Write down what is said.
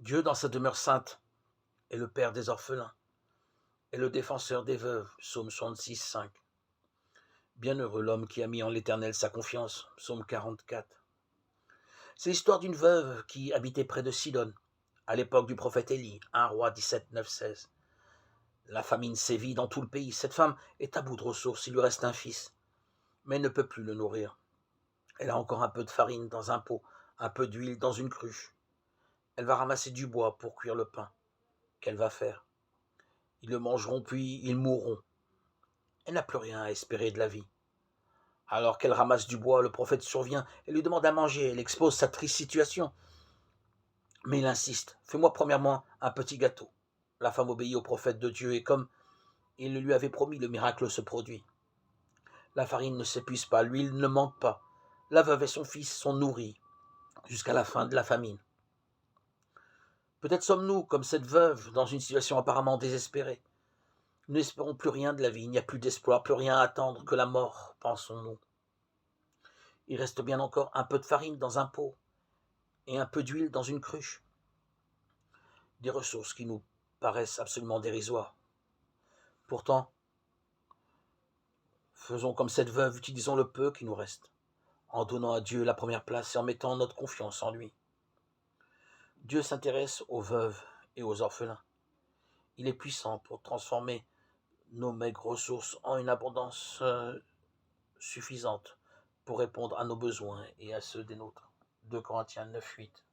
Dieu, dans sa demeure sainte, est le Père des orphelins et le défenseur des veuves. Psaume 66, 5. Bienheureux l'homme qui a mis en l'Éternel sa confiance. Psaume 44. C'est l'histoire d'une veuve qui habitait près de Sidon, à l'époque du prophète Élie, 1 roi 17, 9, 16. La famine sévit dans tout le pays. Cette femme est à bout de ressources. Il lui reste un fils, mais elle ne peut plus le nourrir. Elle a encore un peu de farine dans un pot, un peu d'huile dans une cruche. Elle va ramasser du bois pour cuire le pain. Qu'elle va faire? Ils le mangeront puis ils mourront. Elle n'a plus rien à espérer de la vie. Alors qu'elle ramasse du bois, le prophète survient et lui demande à manger. Elle expose sa triste situation. Mais il insiste. Fais-moi premièrement un petit gâteau. La femme obéit au prophète de Dieu et comme il le lui avait promis, le miracle se produit. La farine ne s'épuise pas, l'huile ne manque pas. La veuve et son fils sont nourris jusqu'à la fin de la famine. Peut-être sommes-nous, comme cette veuve, dans une situation apparemment désespérée. Nous n'espérons plus rien de la vie, il n'y a plus d'espoir, plus rien à attendre que la mort, pensons-nous. Il reste bien encore un peu de farine dans un pot et un peu d'huile dans une cruche. Des ressources qui nous paraissent absolument dérisoires. Pourtant, faisons comme cette veuve, utilisons le peu qui nous reste, en donnant à Dieu la première place et en mettant notre confiance en lui. Dieu s'intéresse aux veuves et aux orphelins. Il est puissant pour transformer nos maigres ressources en une abondance suffisante pour répondre à nos besoins et à ceux des nôtres. 2 Corinthiens 9, 8.